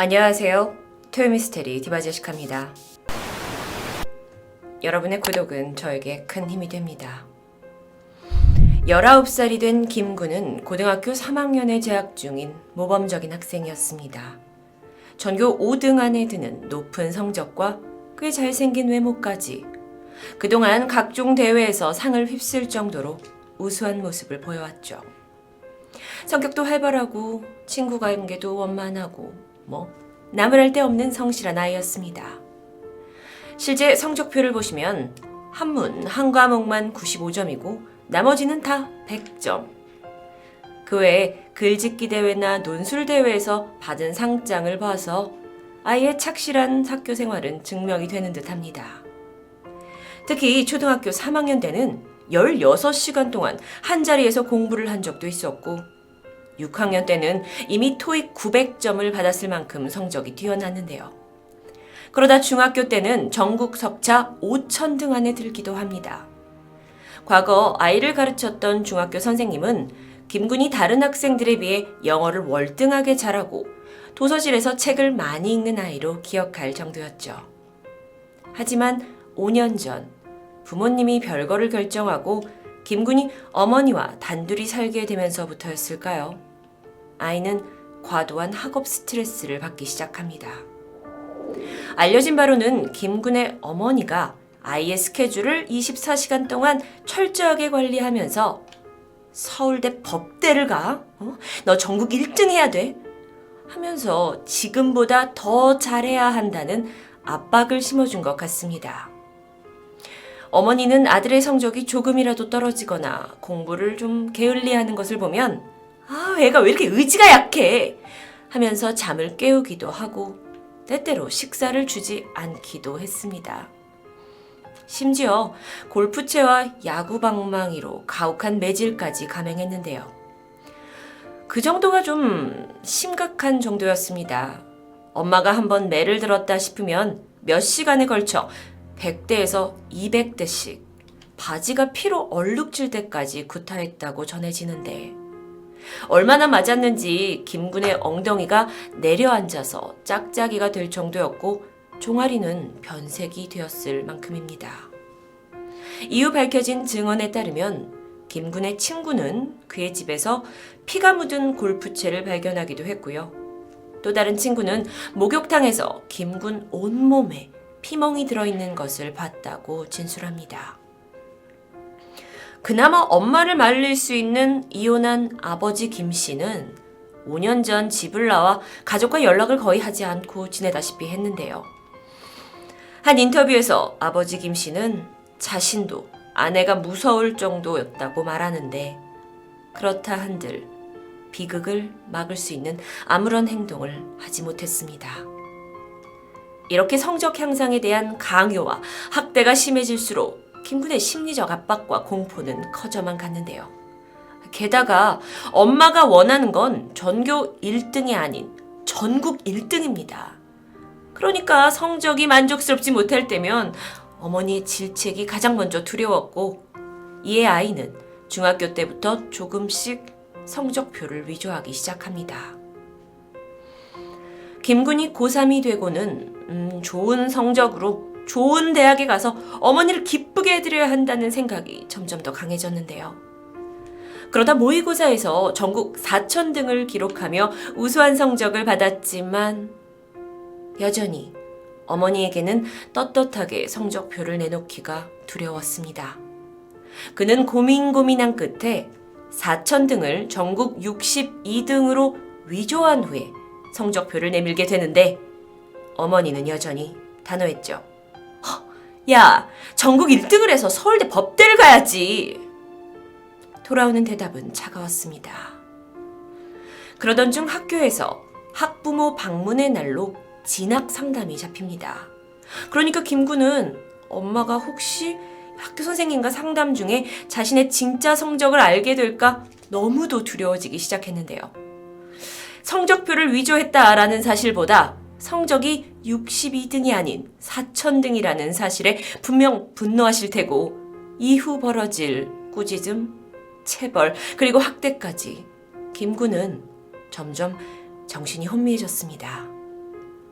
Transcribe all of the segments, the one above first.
안녕하세요. 토요미스테리 디바제시카입니다. 여러분의 구독은 저에게 큰 힘이 됩니다. 19살이 된 김군은 고등학교 3학년에 재학 중인 모범적인 학생이었습니다. 전교 5등 안에 드는 높은 성적과 꽤 잘생긴 외모까지 그동안 각종 대회에서 상을 휩쓸 정도로 우수한 모습을 보여왔죠. 성격도 활발하고 친구 관계도 원만하고 나무랄 데 없는 성실한 아이였습니다. 실제 성적표를 보시면 한문, 한 과목만 95점이고 나머지는 다 100점. 그 외에 글짓기 대회나 논술 대회에서 받은 상장을 봐서 아이의 착실한 학교 생활은 증명이 되는 듯합니다. 특히 초등학교 3학년 때는 16시간 동안 한자리에서 공부를 한 적도 있었고 6학년 때는 이미 토익 900점을 받았을 만큼 성적이 뛰어났는데요. 그러다 중학교 때는 전국 석차 5,000등 안에 들기도 합니다. 과거 아이를 가르쳤던 중학교 선생님은 김군이 다른 학생들에 비해 영어를 월등하게 잘하고 도서실에서 책을 많이 읽는 아이로 기억할 정도였죠. 하지만 5년 전 부모님이 별거를 결정하고 김군이 어머니와 단둘이 살게 되면서부터였을까요? 아이는 과도한 학업 스트레스를 받기 시작합니다. 알려진 바로는 김군의 어머니가 아이의 스케줄을 24시간 동안 철저하게 관리하면서 서울대 법대를 가? 너 전국 1등 해야 돼? 하면서 지금보다 더 잘해야 한다는 압박을 심어준 것 같습니다. 어머니는 아들의 성적이 조금이라도 떨어지거나 공부를 좀 게을리하는 것을 보면 애가 왜 이렇게 의지가 약해? 하면서 잠을 깨우기도 하고 때때로 식사를 주지 않기도 했습니다. 심지어 골프채와 야구 방망이로 가혹한 매질까지 감행했는데요. 그 정도가 좀 심각한 정도였습니다. 엄마가 한번 매를 들었다 싶으면 몇 시간에 걸쳐 100대에서 200대씩 바지가 피로 얼룩질 때까지 구타했다고 전해지는데 얼마나 맞았는지 김군의 엉덩이가 내려앉아서 짝짝이가 될 정도였고 종아리는 변색이 되었을 만큼입니다. 이후 밝혀진 증언에 따르면 김군의 친구는 그의 집에서 피가 묻은 골프채를 발견하기도 했고요. 또 다른 친구는 목욕탕에서 김군 온몸에 피멍이 들어있는 것을 봤다고 진술합니다. 그나마 엄마를 말릴 수 있는 이혼한 아버지 김 씨는 5년 전 집을 나와 가족과 연락을 거의 하지 않고 지내다시피 했는데요. 한 인터뷰에서 아버지 김 씨는 자신도 아내가 무서울 정도였다고 말하는데 그렇다 한들 비극을 막을 수 있는 아무런 행동을 하지 못했습니다. 이렇게 성적 향상에 대한 강요와 학대가 심해질수록 김군의 심리적 압박과 공포는 커져만 갔는데요. 게다가 엄마가 원하는 건 전교 1등이 아닌 전국 1등입니다. 그러니까 성적이 만족스럽지 못할 때면 어머니의 질책이 가장 먼저 두려웠고 이에 아이는 중학교 때부터 조금씩 성적표를 위조하기 시작합니다. 김군이 고3이 되고는 좋은 성적으로 좋은 대학에 가서 어머니를 기쁘게 해드려야 한다는 생각이 점점 더 강해졌는데요. 그러다 모의고사에서 전국 4,000등을 기록하며 우수한 성적을 받았지만 여전히 어머니에게는 떳떳하게 성적표를 내놓기가 두려웠습니다. 그는 고민한 끝에 4,000등을 전국 62등으로 위조한 후에 성적표를 내밀게 되는데 어머니는 여전히 단호했죠. 야, 전국 1등을 해서 서울대 법대를 가야지. 돌아오는 대답은 차가웠습니다. 그러던 중 학교에서 학부모 방문의 날로 진학 상담이 잡힙니다. 그러니까 김군은 엄마가 혹시 학교 선생님과 상담 중에 자신의 진짜 성적을 알게 될까 너무도 두려워지기 시작했는데요. 성적표를 위조했다라는 사실보다 성적이 62등이 아닌 4,000등이라는 사실에 분명 분노하실 테고 이후 벌어질 꾸짖음, 체벌, 그리고 학대까지 김군은 점점 정신이 혼미해졌습니다.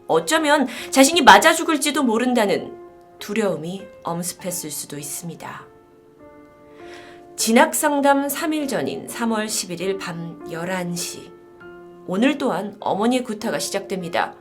어쩌면 자신이 맞아 죽을지도 모른다는 두려움이 엄습했을 수도 있습니다. 진학상담 3일 전인 3월 11일 밤 11시. 오늘 또한 어머니의 구타가 시작됩니다.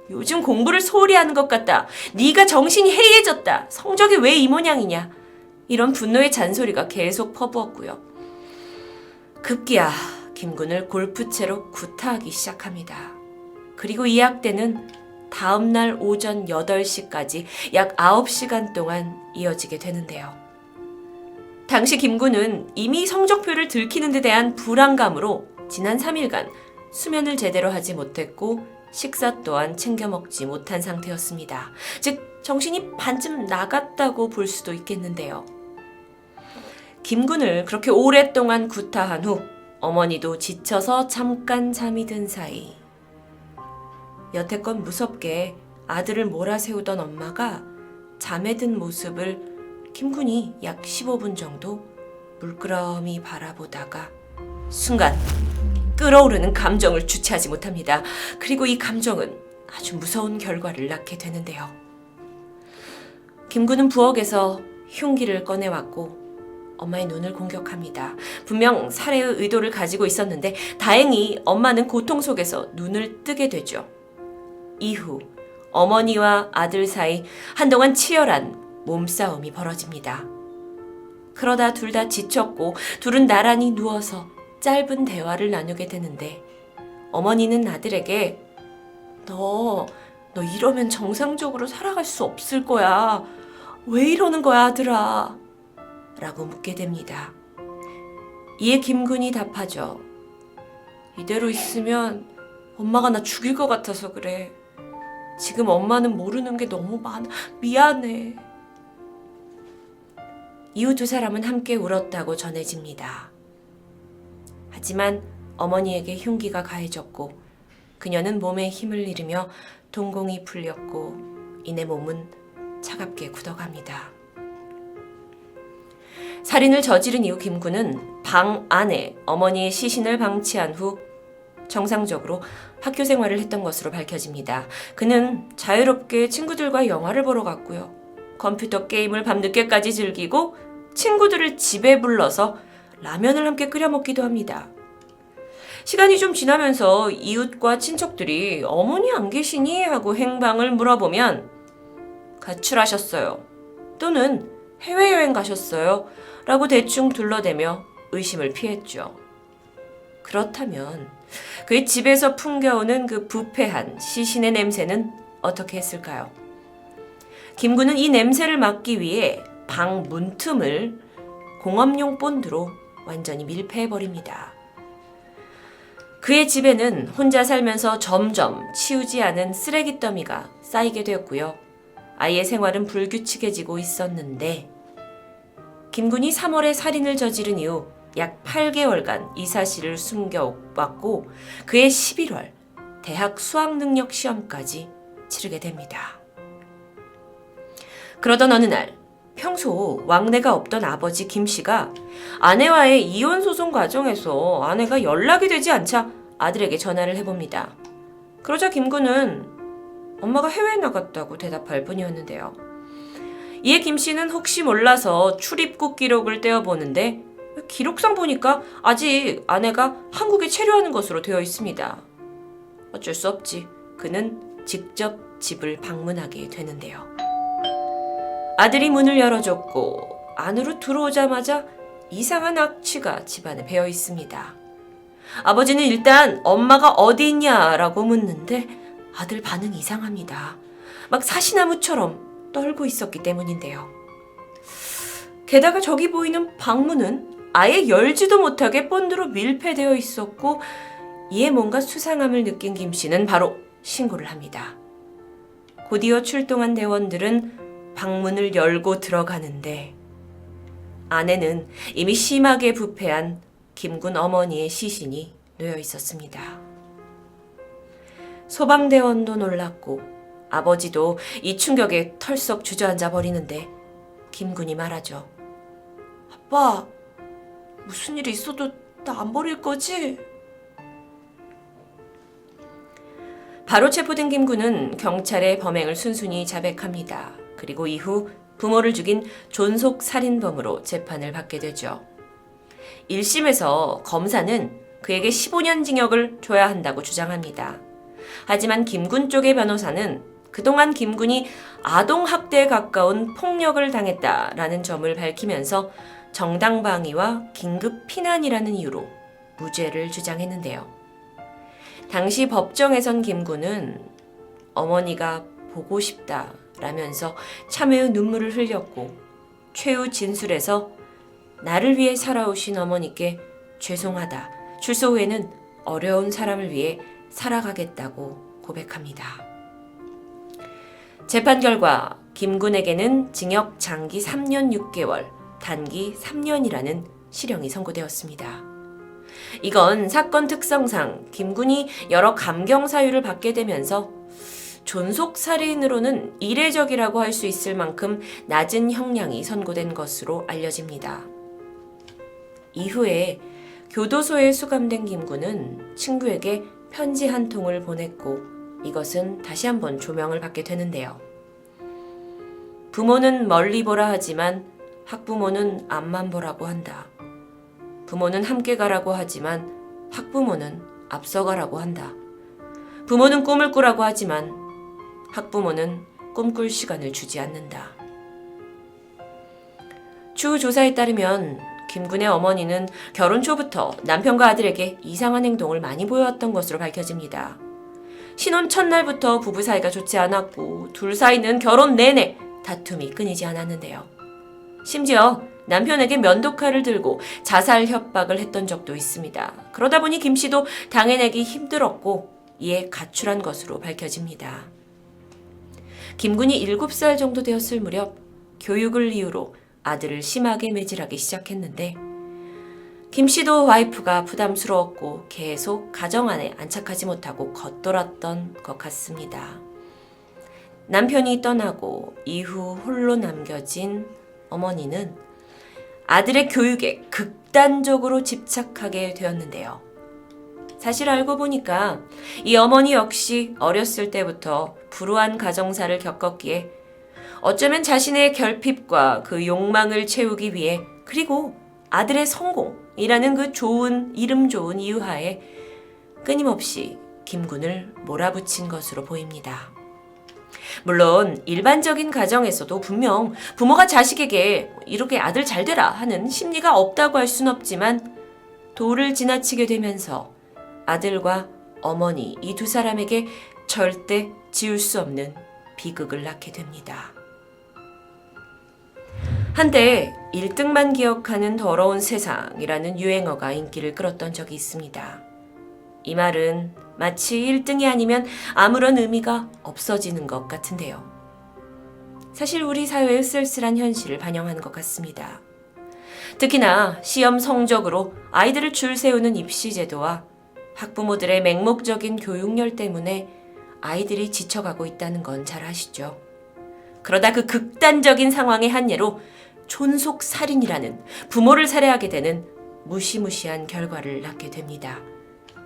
요즘 공부를 소홀히 하는 것 같다. 네가 정신이 해이해졌다. 성적이 왜 이 모양이냐. 이런 분노의 잔소리가 계속 퍼부었고요. 급기야 김군을 골프채로 구타하기 시작합니다. 그리고 이 학대는 다음날 오전 8시까지 약 9시간 동안 이어지게 되는데요. 당시 김군은 이미 성적표를 들키는 데 대한 불안감으로 지난 3일간 수면을 제대로 하지 못했고 식사 또한 챙겨 먹지 못한 상태였습니다. 즉 정신이 반쯤 나갔다고 볼 수도 있겠는데요. 김군을 그렇게 오랫동안 구타한 후 어머니도 지쳐서 잠깐 잠이 든 사이 여태껏 무섭게 아들을 몰아세우던 엄마가 잠에 든 모습을 김군이 약 15분 정도 물끄러미 바라보다가 순간 끓어오르는 감정을 주체하지 못합니다. 그리고 이 감정은 아주 무서운 결과를 낳게 되는데요. 김군은 부엌에서 흉기를 꺼내왔고 엄마의 눈을 공격합니다. 분명 살해의 의도를 가지고 있었는데 다행히 엄마는 고통 속에서 눈을 뜨게 되죠. 이후 어머니와 아들 사이 한동안 치열한 몸싸움이 벌어집니다. 그러다 둘 다 지쳤고 둘은 나란히 누워서 짧은 대화를 나누게 되는데 어머니는 아들에게 너 이러면 정상적으로 살아갈 수 없을 거야. 왜 이러는 거야 아들아? 라고 묻게 됩니다. 이에 김군이 답하죠. 이대로 있으면 엄마가 나 죽일 것 같아서 그래. 지금 엄마는 모르는 게 너무 많아. 미안해. 이후 두 사람은 함께 울었다고 전해집니다. 하지만 어머니에게 흉기가 가해졌고 그녀는 몸에 힘을 잃으며 동공이 풀렸고 이내 몸은 차갑게 굳어갑니다. 살인을 저지른 이후 김군은 방 안에 어머니의 시신을 방치한 후 정상적으로 학교 생활을 했던 것으로 밝혀집니다. 그는 자유롭게 친구들과 영화를 보러 갔고요. 컴퓨터 게임을 밤늦게까지 즐기고 친구들을 집에 불러서 라면을 함께 끓여 먹기도 합니다. 시간이 좀 지나면서 이웃과 친척들이 어머니 안 계시니? 하고 행방을 물어보면 가출하셨어요. 또는 해외여행 가셨어요. 라고 대충 둘러대며 의심을 피했죠. 그렇다면 그의 집에서 풍겨오는 그 부패한 시신의 냄새는 어떻게 했을까요? 김군은 이 냄새를 막기 위해 방 문틈을 공업용 본드로 완전히 밀폐해버립니다. 그의 집에는 혼자 살면서 점점 치우지 않은 쓰레기 더미가 쌓이게 되었고요. 아이의 생활은 불규칙해지고 있었는데 김군이 3월에 살인을 저지른 이후 약 8개월간 이 사실을 숨겨왔고 그해 11월 대학 수학능력 시험까지 치르게 됩니다. 그러던 어느 날 평소 왕래가 없던 아버지 김 씨가 아내와의 이혼 소송 과정에서 아내가 연락이 되지 않자 아들에게 전화를 해봅니다. 그러자 김군은 엄마가 해외에 나갔다고 대답할 뿐이었는데요. 이에 김 씨는 혹시 몰라서 출입국 기록을 떼어보는데 기록상 보니까 아직 아내가 한국에 체류하는 것으로 되어 있습니다. 어쩔 수 없지. 그는 직접 집을 방문하게 되는데요. 아들이 문을 열어줬고 안으로 들어오자마자 이상한 악취가 집안에 배어 있습니다. 아버지는 일단 엄마가 어디 있냐라고 묻는데 아들 반응이 이상합니다. 막 사시나무처럼 떨고 있었기 때문인데요. 게다가 저기 보이는 방문은 아예 열지도 못하게 본드로 밀폐되어 있었고 이에 뭔가 수상함을 느낀 김 씨는 바로 신고를 합니다. 곧이어 출동한 대원들은 방문을 열고 들어가는데 안에는 이미 심하게 부패한 김군 어머니의 시신이 놓여 있었습니다. 소방대원도 놀랐고 아버지도 이 충격에 털썩 주저앉아 버리는데 김군이 말하죠. 아빠, 무슨 일이 있어도 나 안 버릴 거지? 바로 체포된 김군은 경찰의 범행을 순순히 자백합니다. 그리고 이후 부모를 죽인 존속 살인범으로 재판을 받게 되죠. 1심에서 검사는 그에게 15년 징역을 줘야 한다고 주장합니다. 하지만 김군 쪽의 변호사는 그동안 김군이 아동학대에 가까운 폭력을 당했다라는 점을 밝히면서 정당방위와 긴급 피난이라는 이유로 무죄를 주장했는데요. 당시 법정에선 김군은 어머니가 보고 싶다라면서 참회의 눈물을 흘렸고 최후 진술에서 나를 위해 살아오신 어머니께 죄송하다. 출소 후에는 어려운 사람을 위해 살아가겠다고 고백합니다. 재판 결과 김군에게는 징역 장기 3년 6개월, 단기 3년이라는 실형이 선고되었습니다. 이건 사건 특성상 김군이 여러 감경 사유를 받게 되면서 존속살인으로는 이례적이라고 할 수 있을 만큼 낮은 형량이 선고된 것으로 알려집니다. 이후에 교도소에 수감된 김군은 친구에게 편지 한 통을 보냈고 이것은 다시 한번 조명을 받게 되는데요. 부모는 멀리 보라 하지만 학부모는 앞만 보라고 한다. 부모는 함께 가라고 하지만 학부모는 앞서 가라고 한다. 부모는 꿈을 꾸라고 하지만 학부모는 꿈꿀 시간을 주지 않는다. 추후 조사에 따르면 김군의 어머니는 결혼 초부터 남편과 아들에게 이상한 행동을 많이 보여왔던 것으로 밝혀집니다. 신혼 첫날부터 부부 사이가 좋지 않았고 둘 사이는 결혼 내내 다툼이 끊이지 않았는데요. 심지어 남편에게 면도칼을 들고 자살 협박을 했던 적도 있습니다. 그러다 보니 김 씨도 당해내기 힘들었고 이에 가출한 것으로 밝혀집니다. 김군이 7살 정도 되었을 무렵 교육을 이유로 아들을 심하게 매질하기 시작했는데 김 씨도 와이프가 부담스러웠고 계속 가정 안에 안착하지 못하고 겉돌았던 것 같습니다. 남편이 떠나고 이후 홀로 남겨진 어머니는 아들의 교육에 극단적으로 집착하게 되었는데요. 사실 알고 보니까 이 어머니 역시 어렸을 때부터 불우한 가정사를 겪었기에 어쩌면 자신의 결핍과 그 욕망을 채우기 위해 그리고 아들의 성공이라는 그 이름 좋은 이유하에 끊임없이 김군을 몰아붙인 것으로 보입니다. 물론 일반적인 가정에서도 분명 부모가 자식에게 이렇게 아들 잘 되라 하는 심리가 없다고 할 순 없지만 도를 지나치게 되면서 아들과 어머니 이 두 사람에게 절대 지울 수 없는 비극을 낳게 됩니다. 한때 1등만 기억하는 더러운 세상이라는 유행어가 인기를 끌었던 적이 있습니다. 이 말은 마치 1등이 아니면 아무런 의미가 없어지는 것 같은데요. 사실 우리 사회의 쓸쓸한 현실을 반영하는 것 같습니다. 특히나 시험 성적으로 아이들을 줄 세우는 입시제도와 학부모들의 맹목적인 교육열 때문에 아이들이 지쳐가고 있다는 건 잘 아시죠? 그러다 그 극단적인 상황의 한 예로 존속살인이라는 부모를 살해하게 되는 무시무시한 결과를 낳게 됩니다.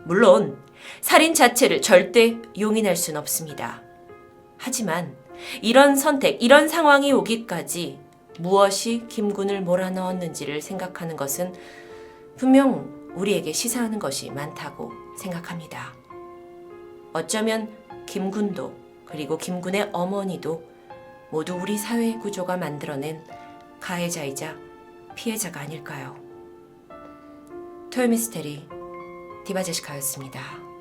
물론 살인 자체를 절대 용인할 순 없습니다. 하지만 이런 선택, 이런 상황이 오기까지 무엇이 김군을 몰아넣었는지를 생각하는 것은 분명 우리에게 시사하는 것이 많다고 생각합니다. 어쩌면 김군도 그리고 김군의 어머니도 모두 우리 사회 구조가 만들어낸 가해자이자 피해자가 아닐까요? 토요미스테리 디바제시카였습니다.